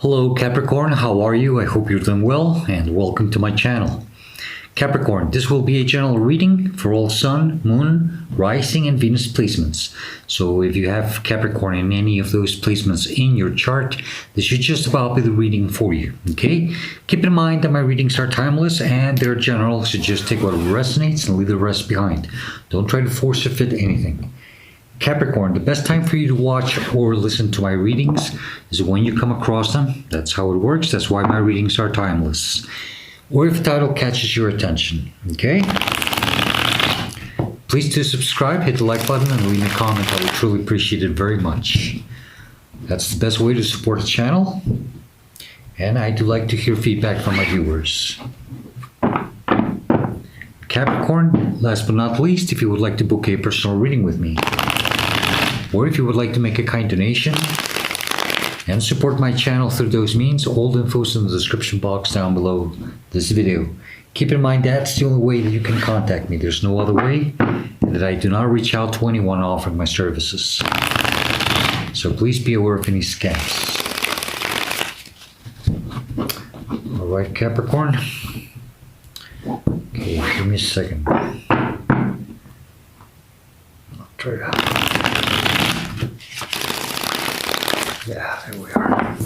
Hello Capricorn, how are you? I hope you're doing well and welcome to my channel. Capricorn, this will be a general reading for all Sun, Moon, Rising and Venus placements. So if you have Capricorn in any of those placements in your chart, this should just about be the reading for you, okay? Keep in mind that my readings are timeless and they're general, so just take what resonates and leave the rest behind. Don't try to force or fit anything. Capricorn, the best time for you to watch or listen to my readings is when you come across them. That's how it works. That's why my readings are timeless. Or if the title catches your attention, okay? Please do subscribe, hit the like button, and leave me a comment. I would truly appreciate it very much. That's the best way to support the channel. And I do like to hear feedback from my viewers. Capricorn, last but not least, if you would like to book a personal reading with me, or if you would like to make a kind donation and support my channel through those means, all the info is in the description box down below this video. Keep in mind that's the only way that you can contact me. There's no other way, and that I do not reach out to anyone offering my services. So please be aware of any scams. All right, Capricorn. Okay, give me a second. I'll try to... Yeah, there we are.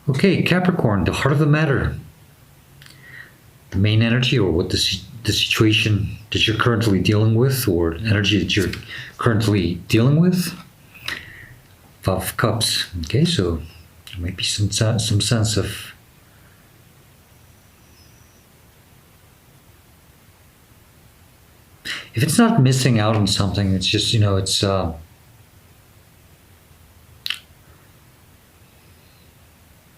Okay, Capricorn, the heart of the matter. The main energy, or what the situation that you're currently dealing with, or energy that you're currently dealing with. Five of Cups. Okay, so there might be some sense of if it's not missing out on something, it's just, you know, it's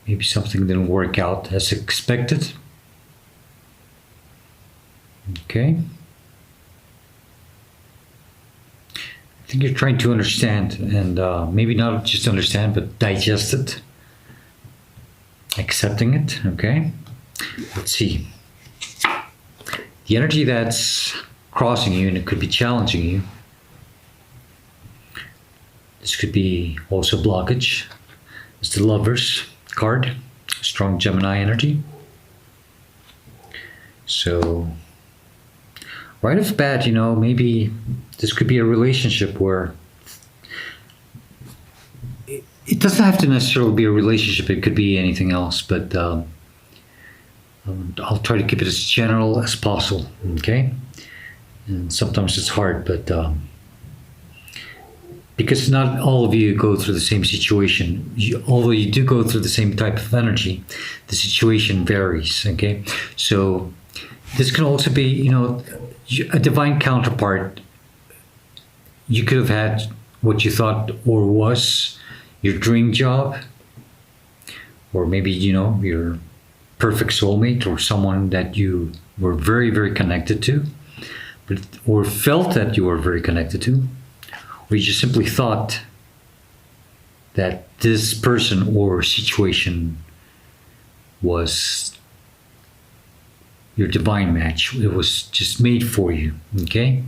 maybe something didn't work out as expected. Okay. I think you're trying to understand, and maybe not just understand, but digest it, accepting it, okay? Let's see. The energy that's crossing you, and it could be challenging you. This could be also blockage. It's the Lovers card, strong Gemini energy. So, right off the bat, you know, maybe this could be a relationship where it doesn't have to necessarily be a relationship. It could be anything else, but I'll try to keep it as general as possible, okay? And sometimes it's hard, but because not all of you go through the same situation. Although you do go through the same type of energy, the situation varies, okay? So this can also be, you know, a divine counterpart. You could have had what you thought or was your dream job, or maybe, you know, your perfect soulmate, or someone that you were very, very connected to, but or felt that you were very connected to, or you just simply thought that this person or situation was your divine match. It was just made for you, okay?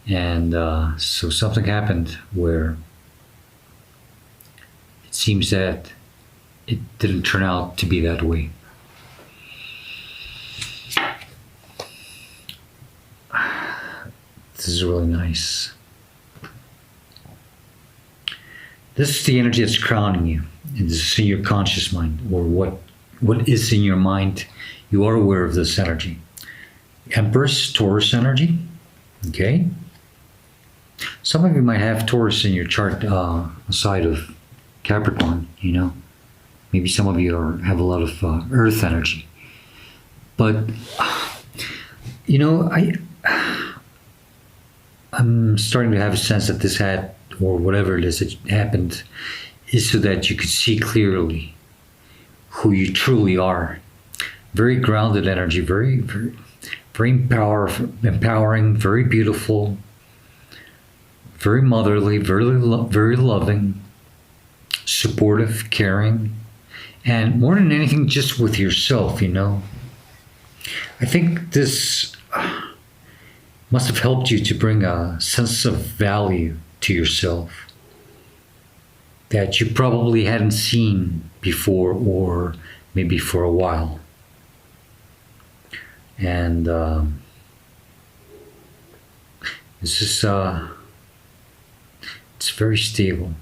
And so something happened where it seems that it didn't turn out to be that way. This is really nice. This is the energy that's crowning you. And this is in your conscious mind, or what is in your mind. You are aware of this energy. Empress, Taurus energy. Okay. Some of you might have Taurus in your chart aside of Capricorn, you know. Maybe some of you have a lot of Earth energy. But, you know, I'm starting to have a sense that this had, or whatever it is that happened, is so that you could see clearly who you truly are. Very grounded energy, very, very, very empowering, very beautiful, very motherly, very loving, supportive, caring, And more than anything, just with yourself, you know. I think this must have helped you to bring a sense of value to yourself that you probably hadn't seen before, or maybe for a while. And this is it's very stable.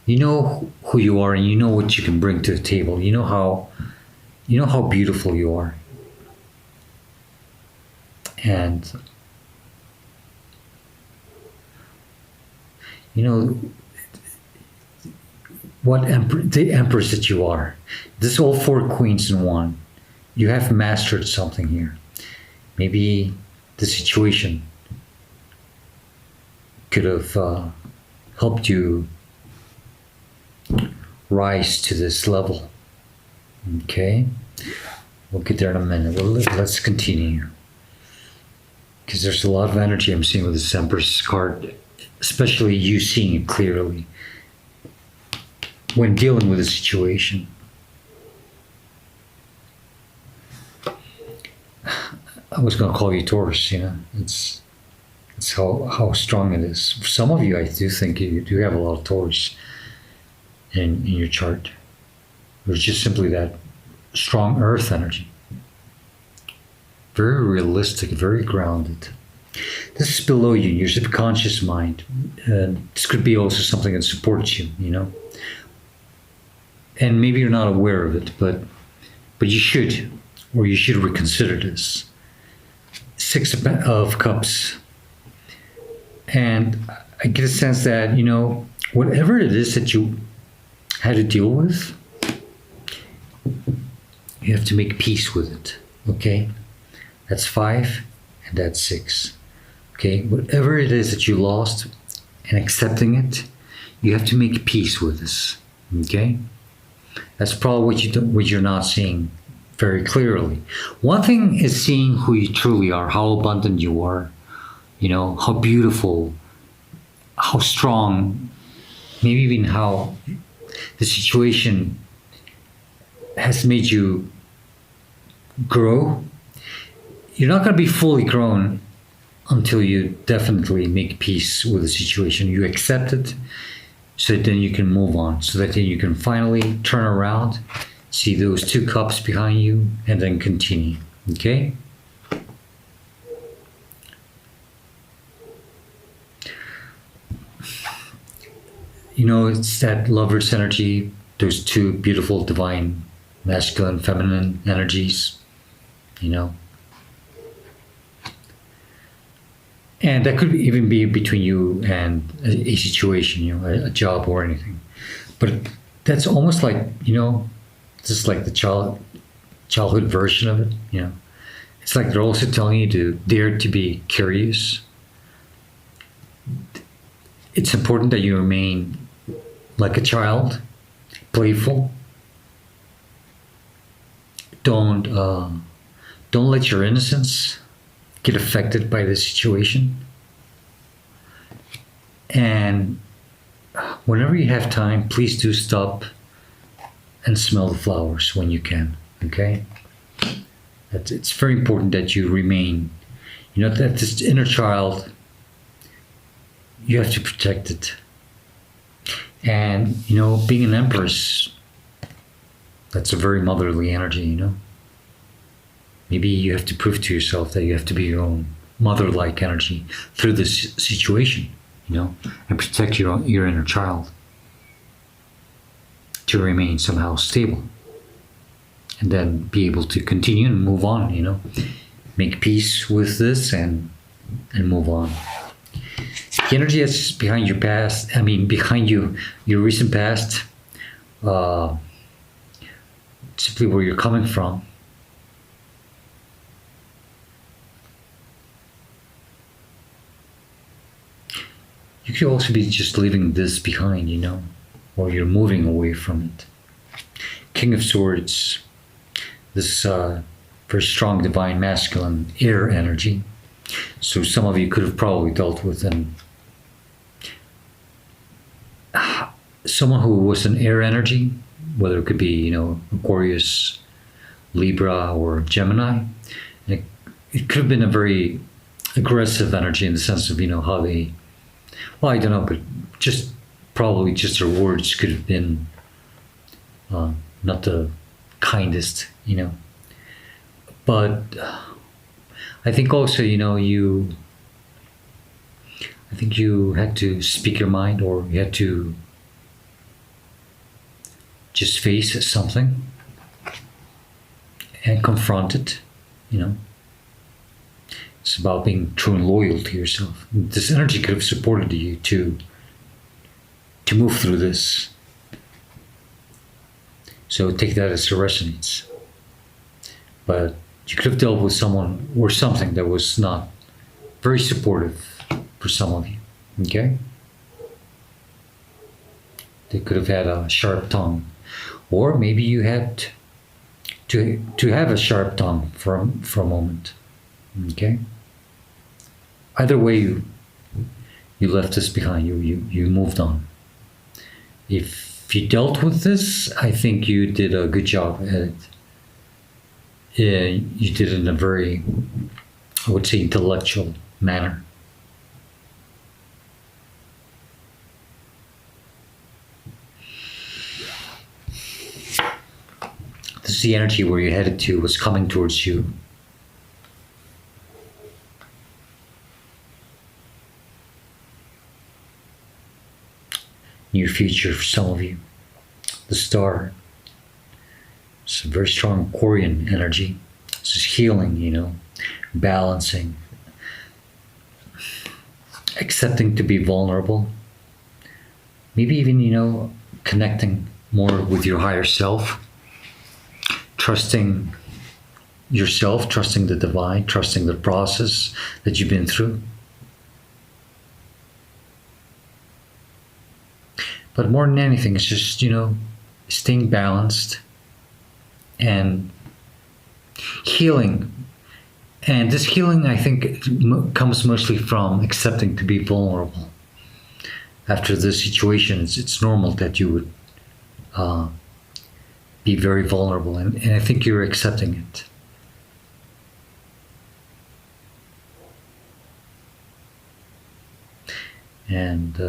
You know who you are, and you know what you can bring to the table. You know how beautiful you are. And you know the empress that you are. This is all four queens in one. You have mastered something here. Maybe the situation could have helped you rise to this level. Okay, we'll get there in a minute. Let's continue, because there's a lot of energy I'm seeing with this Empress card, especially you seeing it clearly when dealing with a situation. I was going to call you Taurus, you know. It's how strong it is. For some of you, I do think you do have a lot of Taurus in your chart. It's just simply that strong earth energy. Very realistic, very grounded. This is below you, your subconscious mind. This could be also something that supports you, you know. And maybe you're not aware of it, but you should, or you should reconsider this. Six of Cups. And I get a sense that, you know, whatever it is that you had to deal with, you have to make peace with it, okay? That's 5 and that's 6, okay? Whatever it is that you lost, and accepting it, you have to make peace with this, okay? That's probably what you're not seeing very clearly. One thing is seeing who you truly are, how abundant you are, you know, how beautiful, how strong, maybe even how the situation has made you grow. You're not going to be fully grown until you definitely make peace with the situation. You accept it, so that then you can move on, so that then you can finally turn around, see those 2 cups behind you, and then continue, okay? You know, it's that lover's energy, those 2 beautiful divine masculine, feminine energies, you know. And that could even be between you and a situation, you know, a job or anything. But that's almost like, you know, just like the childhood version of it, you know. It's like they're also telling you to dare to be curious. It's important that you remain like a child, playful. Don't let your innocence get affected by the situation. And whenever you have time, please do stop and smell the flowers when you can, okay? It's very important that you remain, you know, that this inner child, you have to protect it. And, you know, being an empress, that's a very motherly energy, you know. Maybe you have to prove to yourself that you have to be your own mother-like energy through this situation, you know, and protect your inner child to remain somehow stable, and then be able to continue and move on, you know, make peace with this and move on. The energy that's behind your past, I mean, behind your recent past, simply where you're coming from. You could also be just leaving this behind, you know, or you're moving away from it. King of Swords, this very strong divine masculine air energy. So some of you could have probably dealt with someone who was an air energy, whether it could be, Aquarius, Libra, or Gemini. It could have been a very aggressive energy in the sense of, how they, well, I don't know, but probably just their words could have been not the kindest, But I think also, I think you had to speak your mind, or you had to just face something and confront it, It's about being true and loyal to yourself. This energy could have supported you to move through this. So take that as it resonates. But you could have dealt with someone or something that was not very supportive for some of you, okay? They could have had a sharp tongue, or maybe you had to have a sharp tongue for a moment, okay? Either way, you left this behind. You moved on. If you dealt with this, I think you did a good job at it. You did it in a very, I would say, intellectual manner. This is the energy where you're headed to, what's coming towards you. Near future for some of you. The star. It's a very strong Aquarian energy. This is healing, balancing, accepting to be vulnerable. Maybe even, connecting more with your higher self. Trusting yourself, trusting the divine, trusting the process that you've been through. But more than anything, it's just, staying balanced and healing. And this healing, I think, comes mostly from accepting to be vulnerable. After the situation, it's normal that you would be very vulnerable. And I think you're accepting it. And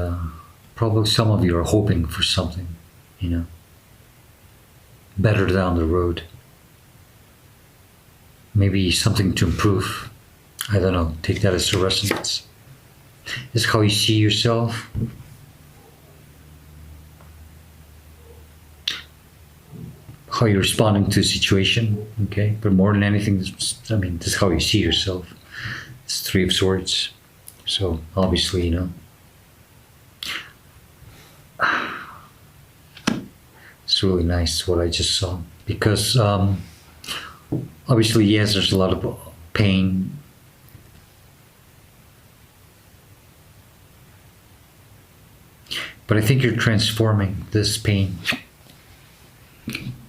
probably some of you are hoping for something, better down the road. Maybe something to improve. I don't know. Take that as a resonance. It's how you see yourself. How you're responding to a situation, okay? But more than anything, this is how you see yourself. It's Three of Swords. So obviously, it's really nice what I just saw, because obviously, yes, there's a lot of pain. But I think you're transforming this pain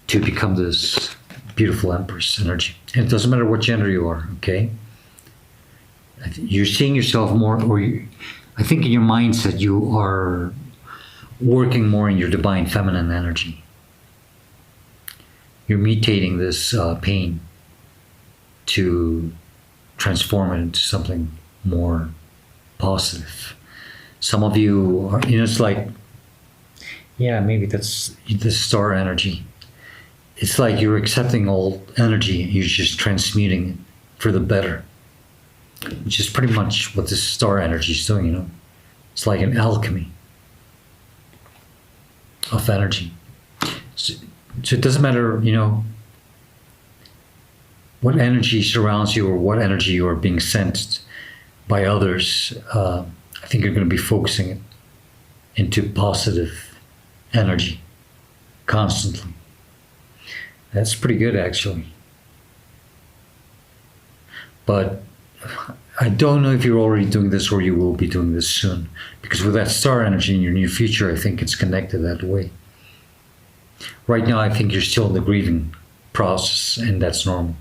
to become this beautiful Empress energy. And it doesn't matter what gender you are, okay? You're seeing yourself more, I think in your mindset you are working more in your divine feminine energy. You're mutating this pain to transform it into something more positive. Some of you are, it's like, yeah, maybe that's the star energy. It's like you're accepting old energy and you're just transmuting it for the better, which is pretty much what this star energy is doing, It's like an alchemy of energy. So it doesn't matter, what energy surrounds you or what energy you are being sent by others. I think you're going to be focusing it into positive energy constantly. That's pretty good, actually. But I don't know if you're already doing this or you will be doing this soon. Because with that star energy in your near future, I think it's connected that way. Right now, I think you're still in the grieving process, and that's normal.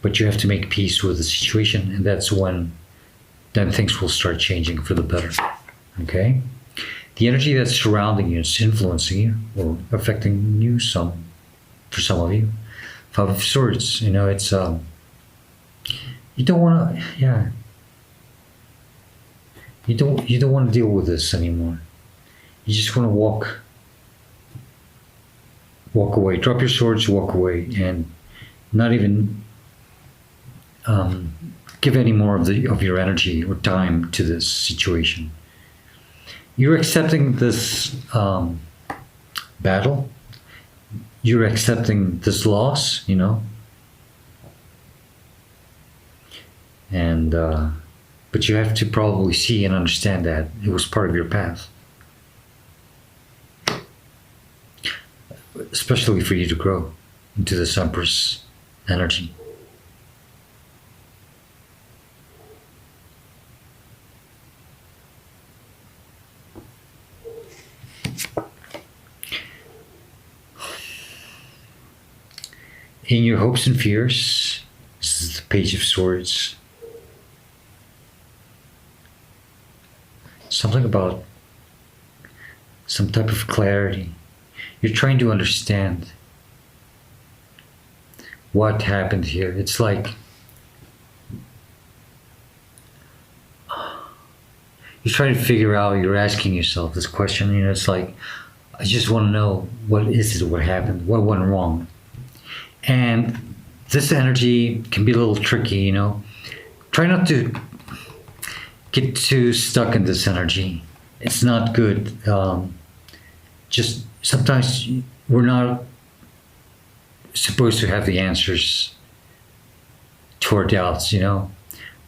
But you have to make peace with the situation, and that's when then things will start changing for the better. Okay? the energy that's surrounding you, it's influencing you or affecting you for some of you. Five of Swords, it's you don't want to, yeah. You don't want to deal with this anymore. You just want to walk away. Drop your swords, walk away, and not even give any more of your energy or time to this situation. You're accepting this battle. You're accepting this loss, and but you have to probably see and understand that it was part of your path, especially for you to grow into this Empress energy. In your hopes and fears, this is the Page of Swords. Something about some type of clarity. You're trying to understand what happened here. It's like you're trying to figure out, you're asking yourself this question, it's like, I just want to know, what is it, what happened, what went wrong? And this energy can be a little tricky, Try not to get too stuck in this energy. It's not good. Just sometimes we're not supposed to have the answers to our doubts, We're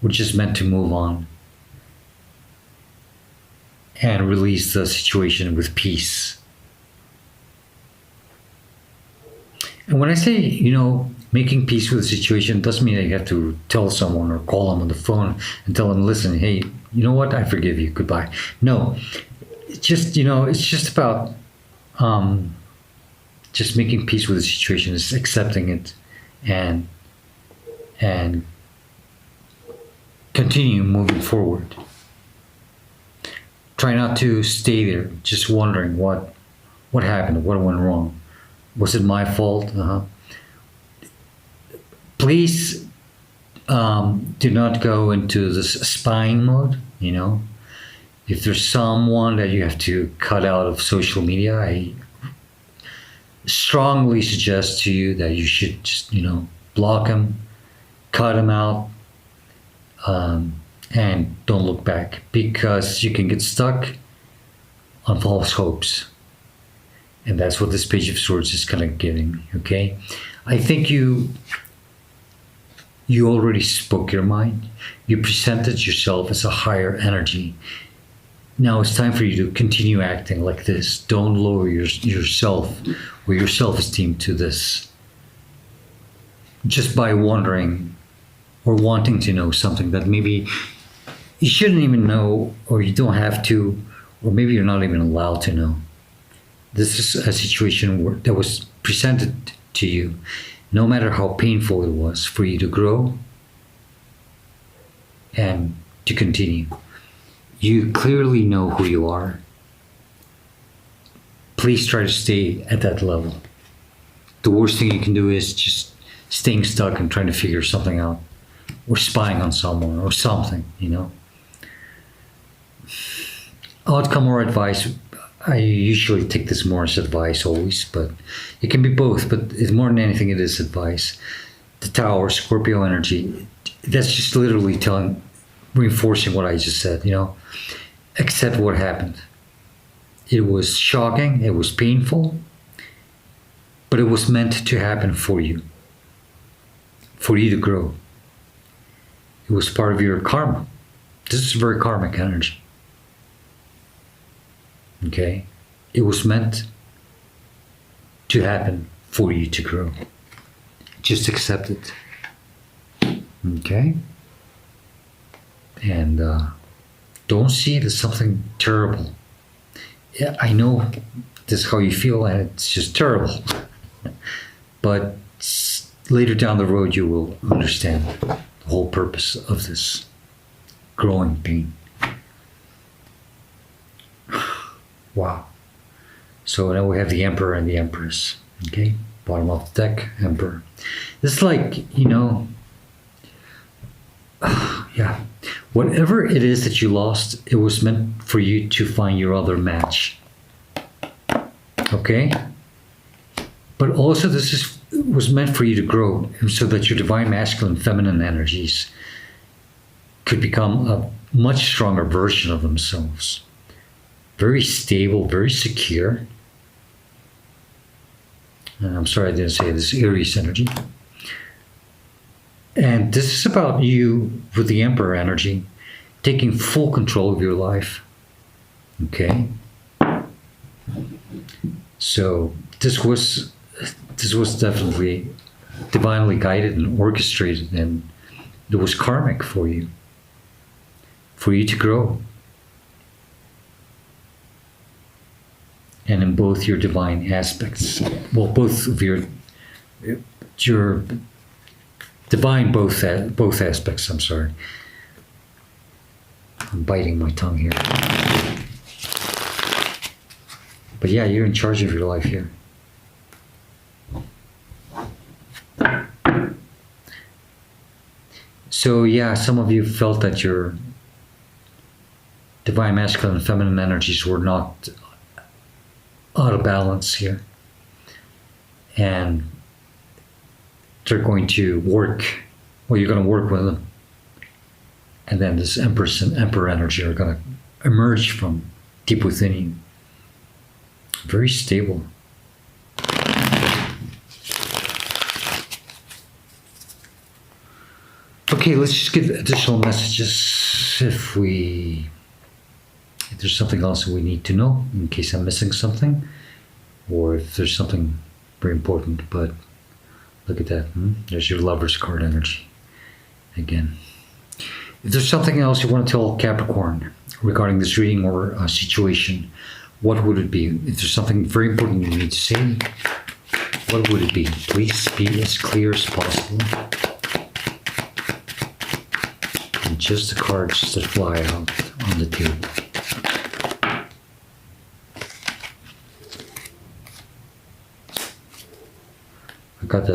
just meant to move on and release the situation with peace. And when I say, making peace with the situation, doesn't mean that you have to tell someone or call them on the phone and tell them, listen, hey, you know what? I forgive you. Goodbye. No, it's just, it's just about just making peace with the situation, is accepting it and continue moving forward. Try not to stay there, just wondering what happened, what went wrong. Was it my fault? Please do not go into this spying mode, If there's someone that you have to cut out of social media, I strongly suggest to you that you should just, block them, cut them out, and don't look back, because you can get stuck on false hopes. And that's what this Page of Swords is kind of giving, okay? I think you already spoke your mind. You presented yourself as a higher energy. Now it's time for you to continue acting like this. Don't lower yourself or your self-esteem to this. Just by wondering or wanting to know something that maybe you shouldn't even know, or you don't have to, or maybe you're not even allowed to know. This is a situation that was presented to you, no matter how painful it was, for you to grow and to continue. You clearly know who you are. Please try to stay at that level. The worst thing you can do is just staying stuck and trying to figure something out, or spying on someone or something, Outcome or advice, I usually take this more as advice always, but it can be both, but it's more than anything, it is advice. The Tower, Scorpio energy, that's just literally reinforcing what I just said, Accept what happened. It was shocking, it was painful, but it was meant to happen for you to grow. It was part of your karma. This is very karmic energy. Okay? It was meant to happen for you to grow. Just accept it. Okay? And don't see it as something terrible. Yeah, I know this is how you feel, and it's just terrible. But later down the road, you will understand the whole purpose of this growing pain. So now we have the Emperor and the Empress. Okay, bottom of the deck, Emperor. This is like, yeah, whatever it is that you lost, it was meant for you to find your other match. Okay, but also was meant for you to grow, and so that your divine masculine feminine energies could become a much stronger version of themselves. Very stable, very secure. And I'm sorry I didn't say this, Aries energy. And this is about you with the Emperor energy taking full control of your life. Okay? So this was definitely divinely guided and orchestrated, and it was karmic for you to grow. And in both your divine aspects, well, both of your divine both aspects. I'm sorry, I'm biting my tongue here. But yeah, you're in charge of your life here. So yeah, some of you felt that your divine masculine and feminine energies were not out of balance here. And they're going to work, well, you're going to work with them. And then this Empress and Emperor energy are going to emerge from deep within you. Very stable. Okay, let's just get additional messages if there's something else that we need to know, in case I'm missing something, or if there's something very important. But look at that. There's your Lover's card energy again. If there's something else you want to tell Capricorn regarding this reading or situation, what would it be? If there's something very important you need to say, what would it be? Please be as clear as possible. And just the cards that fly out on the table. I got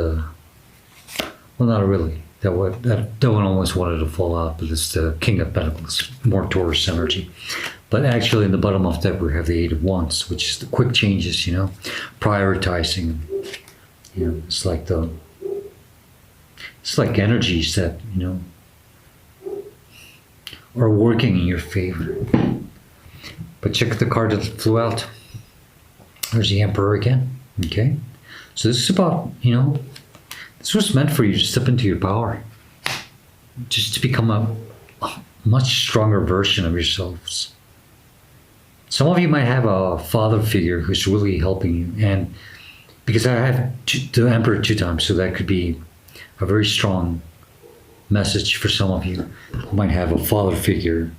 well, not really. That one almost wanted to fall out, but it's the King of Pentacles, more Taurus energy. But actually, in the bottom of that, we have the Eight of Wands, which is the quick changes, prioritizing. It's like energies that are working in your favor. But check the card that flew out. There's the Emperor again. Okay, so this is about this was meant for you to step into your power, just to become a much stronger version of yourselves. Some of you might have a father figure who's really helping you, and because I have the Emperor 2 times, so that could be a very strong message for some of you who might have a father figure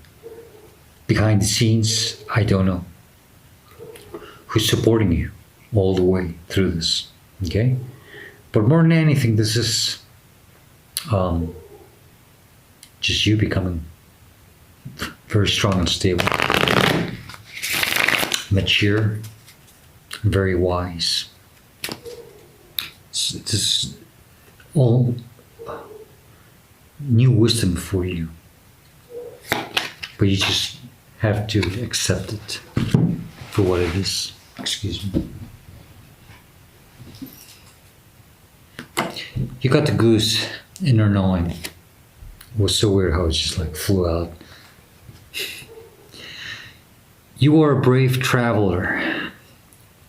behind the scenes, I don't know, who's supporting you all the way through this. Okay? But more than anything, this is just you becoming very strong and stable, mature, very wise. This is all new wisdom for you, but you just have to accept it for what it is. Excuse me. You got the Goose, inner knowing. It was so weird how it just flew out. You are a brave traveler.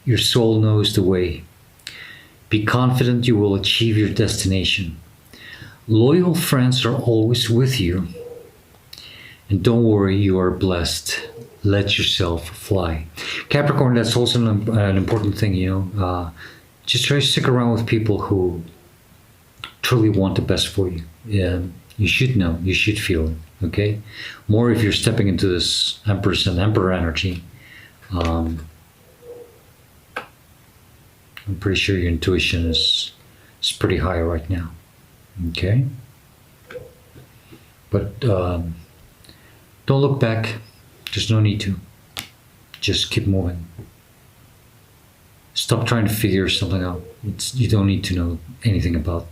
Your soul knows the way. Be confident you will achieve your destination. Loyal friends are always with you. And don't worry, you are blessed. Let yourself fly. Capricorn, that's also an important thing, just try to stick around with people who truly want the best for you. Yeah, you should know, you should feel it, okay? More if you're stepping into this Empress and Emperor energy. I'm pretty sure your intuition is pretty high right now, okay? But don't look back. There's no need to. Just keep moving. Stop trying to figure something out. You don't need to know anything about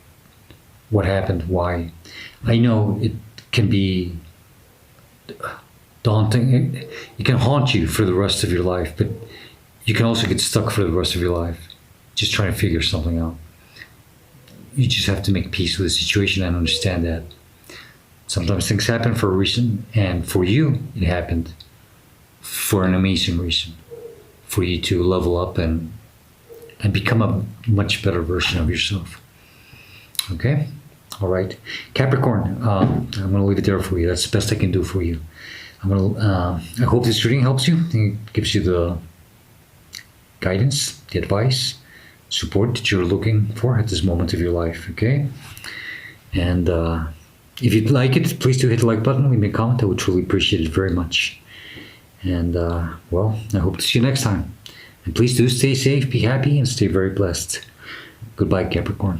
what happened, why. I know it can be daunting. It can haunt you for the rest of your life, but you can also get stuck for the rest of your life just trying to figure something out. You just have to make peace with the situation and understand that sometimes things happen for a reason, and for you, it happened for an amazing reason, for you to level up and become a much better version of yourself. Okay? All right. Capricorn, I'm going to leave it there for you. That's the best I can do for you. I hope this reading helps you. It gives you the guidance, the advice, support that you're looking for at this moment of your life. Okay? And if you'd like it, please do hit the like button, leave me a comment. I would truly appreciate it very much. And well, I hope to see you next time. And please do stay safe, be happy, and stay very blessed. Goodbye, Capricorn.